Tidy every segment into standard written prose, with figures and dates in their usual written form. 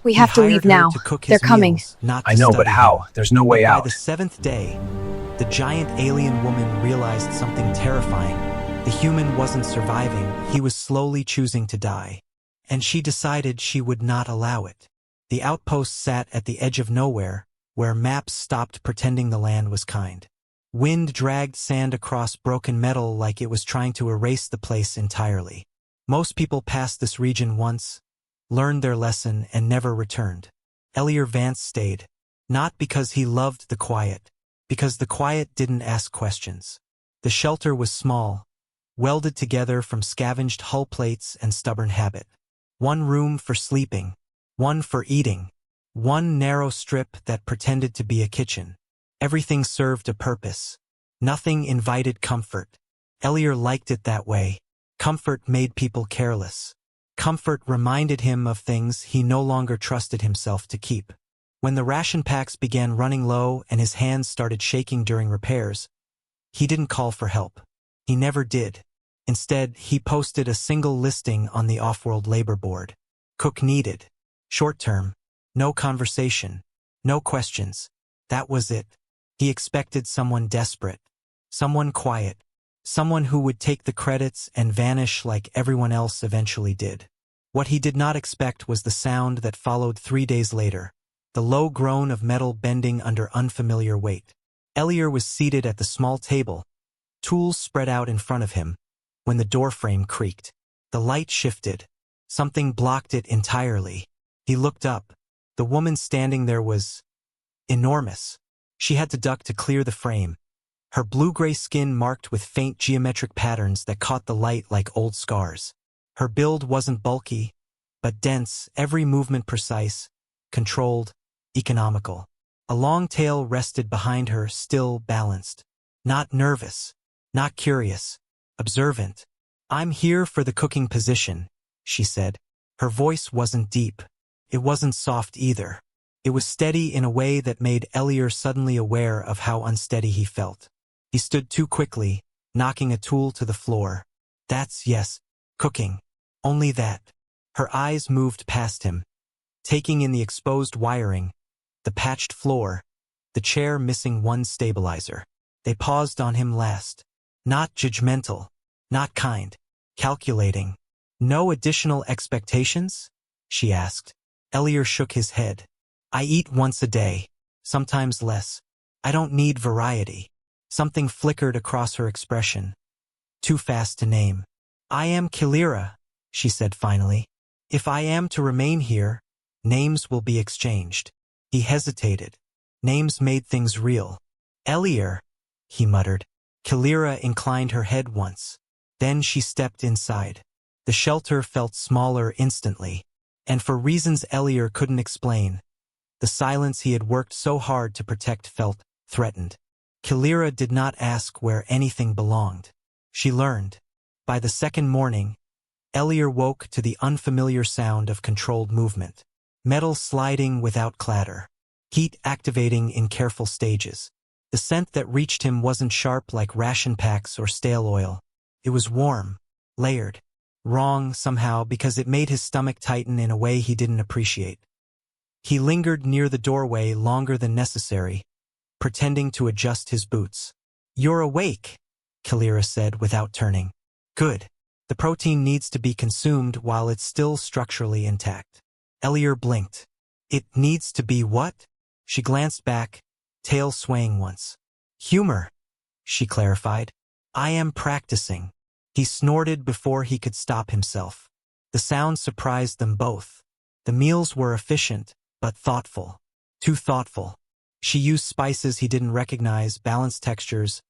We He have to hired leave her now. to cook They're his coming. meals, not to I know, but study how? him. There's no way By out. the 7th day, the giant alien woman realized something terrifying. The human wasn't surviving, he was slowly choosing to die. And she decided she would not allow it. The outpost sat at the edge of nowhere, where maps stopped pretending the land was kind. Wind dragged sand across broken metal like it was trying to erase the place entirely. Most people passed this region once, learned their lesson, and never returned. Elier Vance stayed, not because he loved the quiet, because the quiet didn't ask questions. The shelter was small, welded together from scavenged hull plates and stubborn habit. One room for sleeping, one for eating, one narrow strip that pretended to be a kitchen. Everything served a purpose. Nothing invited comfort. Elier liked it that way. Comfort made people careless. Comfort reminded him of things he no longer trusted himself to keep. When the ration packs began running low and his hands started shaking during repairs, he didn't call for help. He never did. Instead, he posted a single listing on the Off-World Labor Board. Cook needed. Short term. No conversation. No questions. That was it. He expected someone desperate. Someone quiet. Someone who would take the credits and vanish like everyone else eventually did. What he did not expect was the sound that followed 3 days later, the low groan of metal bending under unfamiliar weight. Elier was seated at the small table, tools spread out in front of him, when the doorframe creaked. The light shifted. Something blocked it entirely. He looked up. The woman standing there was enormous. She had to duck to clear the frame, her blue-gray skin marked with faint geometric patterns that caught the light like old scars. Her build wasn't bulky, but dense, every movement precise, controlled, economical. A long tail rested behind her, still balanced. Not nervous, not curious, observant. "I'm here for the cooking position," she said. Her voice wasn't deep. It wasn't soft either. It was steady in a way that made Elier suddenly aware of how unsteady he felt. He stood too quickly, knocking a tool to the floor. Yes, cooking. Only that. Her eyes moved past him, taking in the exposed wiring, the patched floor, the chair missing one stabilizer. They paused on him last. Not judgmental, not kind, calculating. "No additional expectations?" she asked. Elier shook his head. "I eat once a day, sometimes less. I don't need variety." Something flickered across her expression. Too fast to name. "I am Kalira," she said finally. "If I am to remain here, names will be exchanged." He hesitated. Names made things real. "Elier," he muttered. Kalira inclined her head once. Then she stepped inside. The shelter felt smaller instantly, and for reasons Elier couldn't explain, the silence he had worked so hard to protect felt threatened. Kalira did not ask where anything belonged. She learned. By the second morning, Elier woke to the unfamiliar sound of controlled movement. Metal sliding without clatter. Heat activating in careful stages. The scent that reached him wasn't sharp like ration packs or stale oil. It was warm, layered. Wrong, somehow, because it made his stomach tighten in a way he didn't appreciate. He lingered near the doorway longer than necessary, pretending to adjust his boots. "You're awake," Kalira said without turning. "Good. The protein needs to be consumed while it's still structurally intact." Elier blinked. "It needs to be what?" She glanced back, tail swaying once. "Humor," she clarified. "I am practicing." He snorted before he could stop himself. The sound surprised them both. The meals were efficient, but thoughtful. Too thoughtful. She used spices he didn't recognize, balanced textures,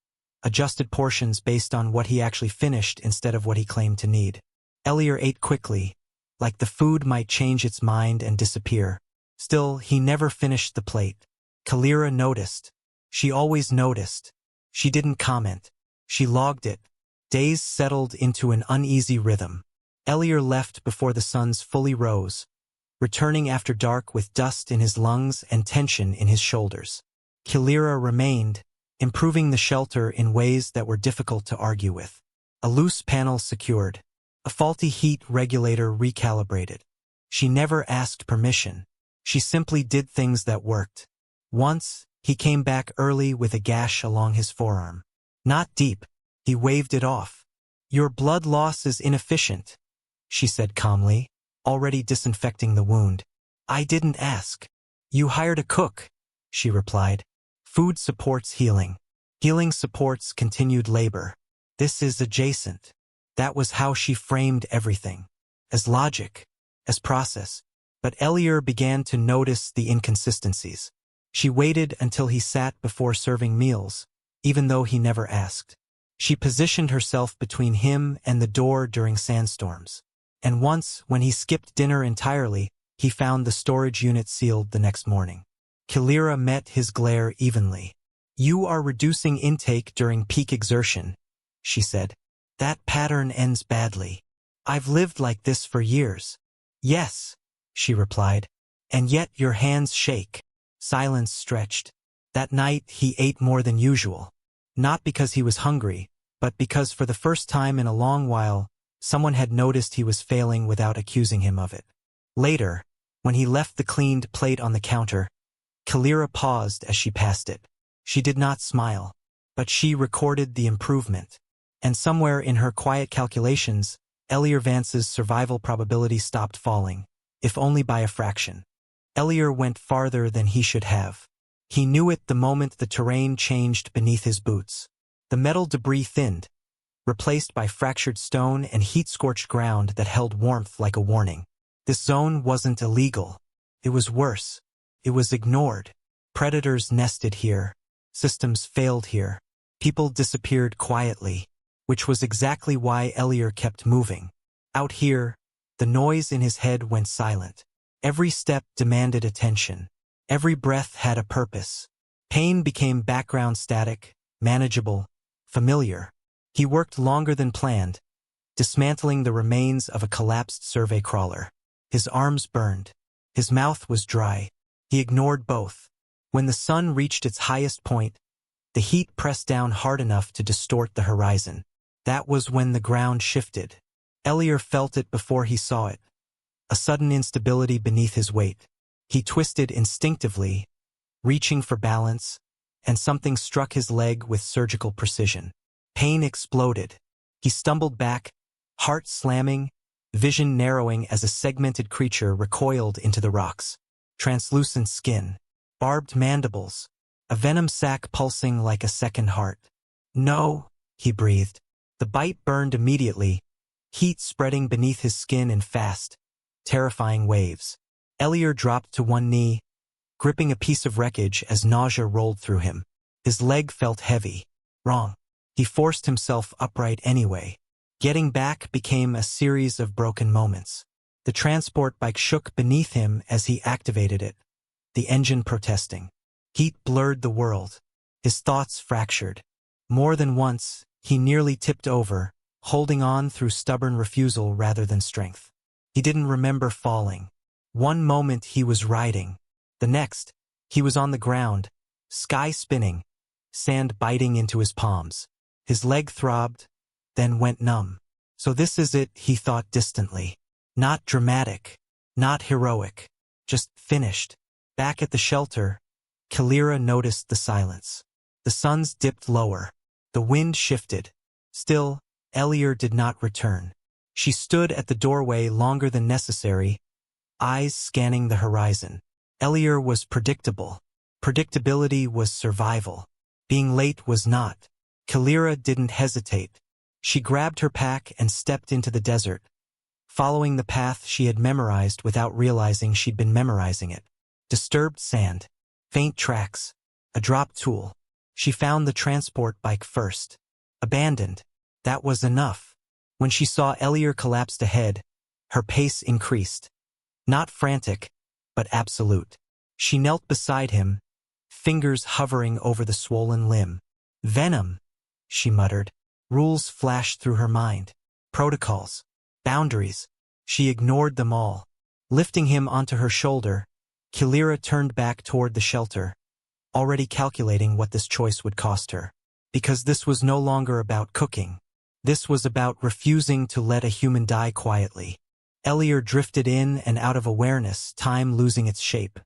adjusted portions based on what he actually finished instead of what he claimed to need. Elier ate quickly, like the food might change its mind and disappear. Still, he never finished the plate. Kalira noticed. She always noticed. She didn't comment. She logged it. Days settled into an uneasy rhythm. Elier left before the suns fully rose, returning after dark with dust in his lungs and tension in his shoulders. Kalira remained, improving the shelter in ways that were difficult to argue with. A loose panel secured. A faulty heat regulator recalibrated. She never asked permission. She simply did things that worked. Once, he came back early with a gash along his forearm. Not deep. He waved it off. Your blood loss is inefficient, she said calmly, already disinfecting the wound. I didn't ask. You hired a cook, she replied. Food supports healing. Healing supports continued labor. This is adjacent. That was how she framed everything. As logic, as process. But Elier began to notice the inconsistencies. She waited until he sat before serving meals, even though he never asked. She positioned herself between him and the door during sandstorms. And once, when he skipped dinner entirely, he found the storage unit sealed the next morning. Kalira met his glare evenly. You are reducing intake during peak exertion, she said. That pattern ends badly. I've lived like this for years. Yes, she replied. And yet your hands shake. Silence stretched. That night he ate more than usual. Not because he was hungry, but because for the first time in a long while, someone had noticed he was failing without accusing him of it. Later, when he left the cleaned plate on the counter, Kalira paused as she passed it. She did not smile, but she recorded the improvement. And somewhere in her quiet calculations, Elier Vance's survival probability stopped falling, if only by a fraction. Elier went farther than he should have. He knew it the moment the terrain changed beneath his boots. The metal debris thinned, replaced by fractured stone and heat-scorched ground that held warmth like a warning. This zone wasn't illegal. It was worse. It was ignored. Predators nested here. Systems failed here. People disappeared quietly, which was exactly why Elier kept moving. Out here, the noise in his head went silent. Every step demanded attention. Every breath had a purpose. Pain became background static, manageable, familiar. He worked longer than planned, dismantling the remains of a collapsed survey crawler. His arms burned. His mouth was dry. He ignored both. When the sun reached its highest point, the heat pressed down hard enough to distort the horizon. That was when the ground shifted. Elier felt it before he saw it. A sudden instability beneath his weight. He twisted instinctively, reaching for balance, and something struck his leg with surgical precision. Pain exploded. He stumbled back, heart slamming, vision narrowing as a segmented creature recoiled into the rocks. Translucent skin, barbed mandibles, a venom sac pulsing like a second heart. No, he breathed. The bite burned immediately, heat spreading beneath his skin in fast, terrifying waves. Elier dropped to one knee, gripping a piece of wreckage as nausea rolled through him. His leg felt heavy. Wrong. He forced himself upright anyway. Getting back became a series of broken moments. The transport bike shook beneath him as he activated it, the engine protesting. Heat blurred the world. His thoughts fractured. More than once, he nearly tipped over, holding on through stubborn refusal rather than strength. He didn't remember falling. One moment he was riding. The next, he was on the ground, sky spinning, sand biting into his palms. His leg throbbed, then went numb. So this is it, he thought distantly. Not dramatic, not heroic, just finished. Back at the shelter, Kalira noticed the silence. The suns dipped lower. The wind shifted. Still, Elier did not return. She stood at the doorway longer than necessary, eyes scanning the horizon. Elier was predictable. Predictability was survival. Being late was not. Kalira didn't hesitate. She grabbed her pack and stepped into the desert, following the path she had memorized without realizing she'd been memorizing it. Disturbed sand, faint tracks, a dropped tool. She found the transport bike first. Abandoned. That was enough. When she saw Elier collapsed ahead, her pace increased. Not frantic, but absolute. She knelt beside him, fingers hovering over the swollen limb. Venom, she muttered. Rules flashed through her mind. Protocols. Boundaries. She ignored them all. Lifting him onto her shoulder, Kalira turned back toward the shelter, already calculating what this choice would cost her. Because this was no longer about cooking. This was about refusing to let a human die quietly. Elier drifted in and out of awareness, time losing its shape.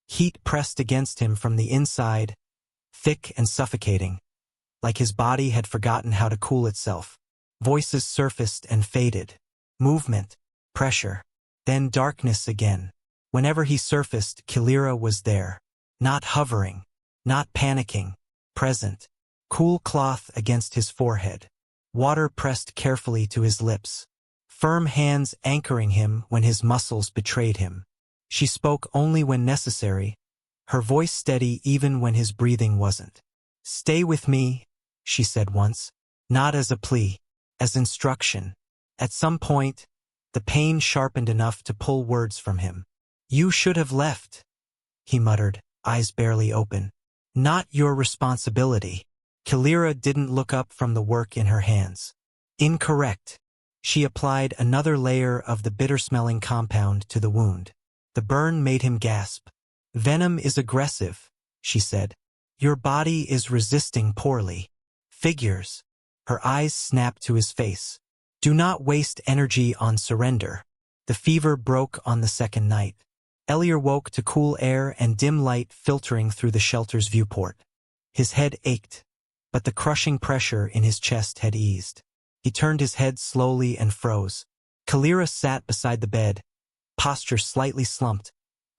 Heat pressed against him from the inside, thick and suffocating, like his body had forgotten how to cool itself. Voices surfaced and faded. Movement, pressure, then darkness again. Whenever he surfaced, Kalira was there. Not hovering, not panicking, present. Cool cloth against his forehead. Water pressed carefully to his lips. Firm hands anchoring him when his muscles betrayed him. She spoke only when necessary, her voice steady even when his breathing wasn't. "Stay with me," she said once, not as a plea, as instruction. At some point, the pain sharpened enough to pull words from him. "You should have left," he muttered, eyes barely open. "Not your responsibility." Kalira didn't look up from the work in her hands. Incorrect. She applied another layer of the bitter-smelling compound to the wound. The burn made him gasp. "Venom is aggressive," she said. "Your body is resisting poorly." Figures. Her eyes snapped to his face. "Do not waste energy on surrender." The fever broke on the second night. Elier woke to cool air and dim light filtering through the shelter's viewport. His head ached, but the crushing pressure in his chest had eased. He turned his head slowly and froze. Kalira sat beside the bed, posture slightly slumped,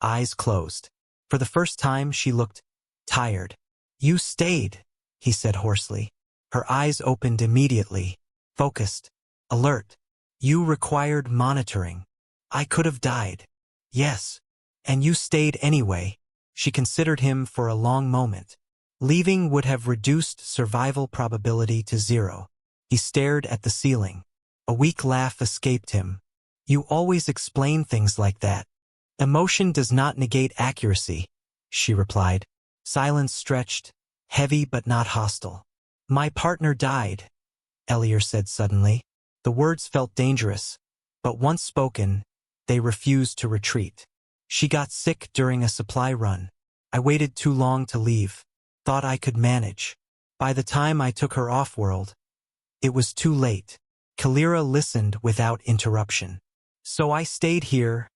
eyes closed. For the first time, she looked tired. "You stayed," he said hoarsely. Her eyes opened immediately, focused, alert. "You required monitoring. I could have died." "Yes. And you stayed anyway." She considered him for a long moment. Leaving would have reduced survival probability to 0. He stared at the ceiling. A weak laugh escaped him. "You always explain things like that." "Emotion does not negate accuracy," she replied. Silence stretched, heavy but not hostile. "My partner died," Elier said suddenly. The words felt dangerous, but once spoken, they refused to retreat. "She got sick during a supply run. I waited too long to leave. Thought I could manage. By the time I took her off-world, it was too late." Kalira listened without interruption. "So I stayed here,"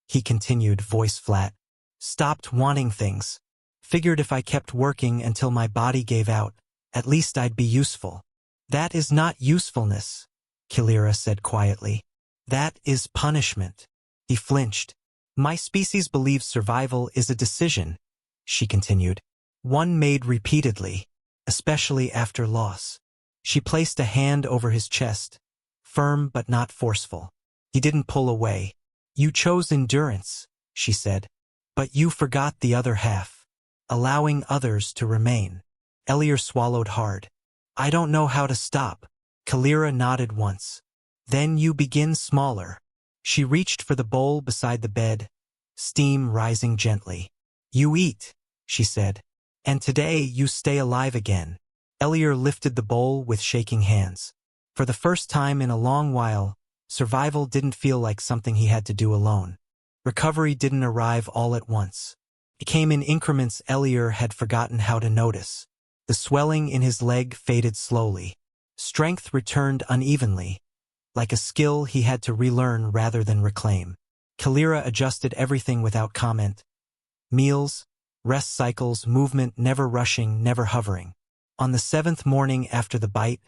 he continued, voice flat. "Stopped wanting things. Figured if I kept working until my body gave out, at least I'd be useful." "That is not usefulness," Kalira said quietly. "That is punishment." He flinched. "My species believes survival is a decision," she continued. "One made repeatedly, especially after loss." She placed a hand over his chest, firm but not forceful. He didn't pull away. "You chose endurance," she said. "But you forgot the other half, allowing others to remain." Elier swallowed hard. "I don't know how to stop." Kalira nodded once. "Then you begin smaller." She reached for the bowl beside the bed, steam rising gently. "You eat," she said. "And today you stay alive again." Elier lifted the bowl with shaking hands. For the first time in a long while, survival didn't feel like something he had to do alone. Recovery didn't arrive all at once. It came in increments Elier had forgotten how to notice. The swelling in his leg faded slowly. Strength returned unevenly, like a skill he had to relearn rather than reclaim. Kalira adjusted everything without comment. Meals, rest cycles, movement, never rushing, never hovering. On the 7th morning after the bite,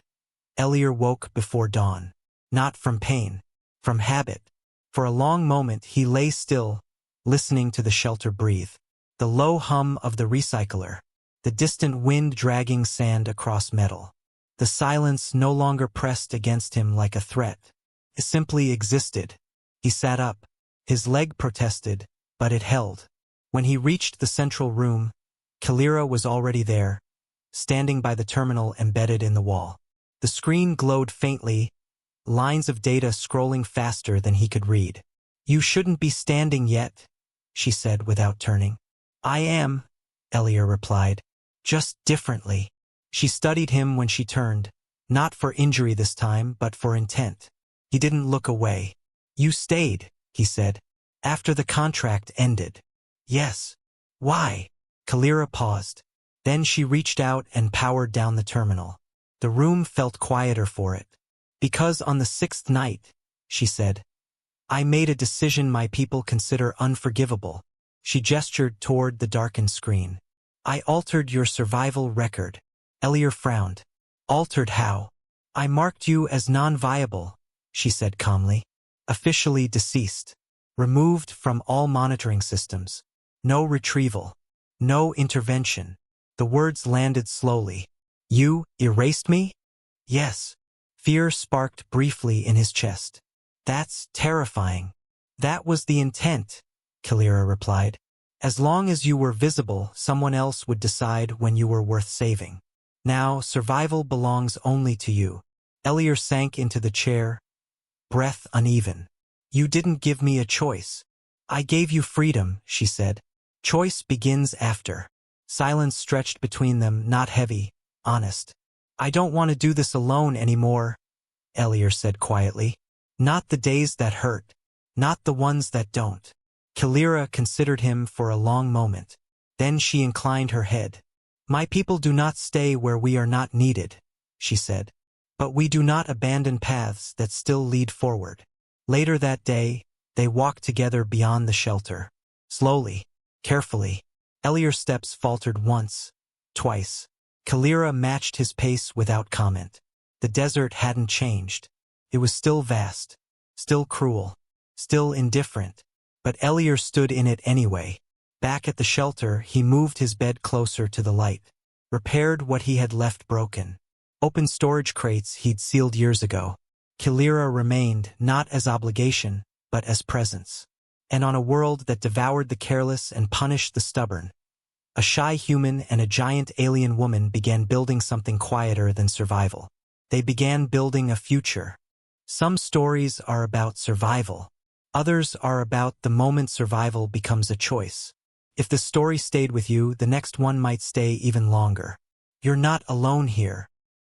Elier woke before dawn. Not from pain, from habit. For a long moment he lay still, listening to the shelter breathe. The low hum of the recycler, the distant wind dragging sand across metal. The silence no longer pressed against him like a threat. It simply existed. He sat up. His leg protested, but it held. When he reached the central room, Kalira was already there, standing by the terminal embedded in the wall. The screen glowed faintly, lines of data scrolling faster than he could read. "You shouldn't be standing yet," she said without turning. "I am," Elier replied, "just differently." She studied him when she turned, not for injury this time, but for intent. He didn't look away. "You stayed," he said, "after the contract ended." "Yes." "Why?" Kalira paused. Then she reached out and powered down the terminal. The room felt quieter for it. "Because on the 6th night," she said, I made a decision my people consider unforgivable. She gestured toward the darkened screen. I altered your survival record. Elier frowned. Altered how? I marked you as non-viable, she said calmly. Officially deceased. Removed from all monitoring systems. No retrieval. No intervention. The words landed slowly. You erased me? Yes. Fear sparked briefly in his chest. That's terrifying. That was the intent, Kalira replied. As long as you were visible, someone else would decide when you were worth saving. Now, survival belongs only to you. Elier sank into the chair, breath uneven. You didn't give me a choice. I gave you freedom, she said. Choice begins after. Silence stretched between them, not heavy, honest. I don't want to do this alone anymore, Elier said quietly. Not the days that hurt. Not the ones that don't. Kalira considered him for a long moment. Then she inclined her head. My people do not stay where we are not needed, she said. But we do not abandon paths that still lead forward. Later that day, they walked together beyond the shelter. Slowly, carefully. Elier's steps faltered once, twice. Kalira matched his pace without comment. The desert hadn't changed. It was still vast, still cruel, still indifferent. But Elier stood in it anyway. Back at the shelter, he moved his bed closer to the light, repaired what he had left broken. Opened storage crates he'd sealed years ago. Kalira remained, not as obligation, but as presence. And on a world that devoured the careless and punished the stubborn, a shy human and a giant alien woman began building something quieter than survival. They began building a future. Some stories are about survival. Others are about the moment survival becomes a choice. If the story stayed with you, the next one might stay even longer. You're not alone here,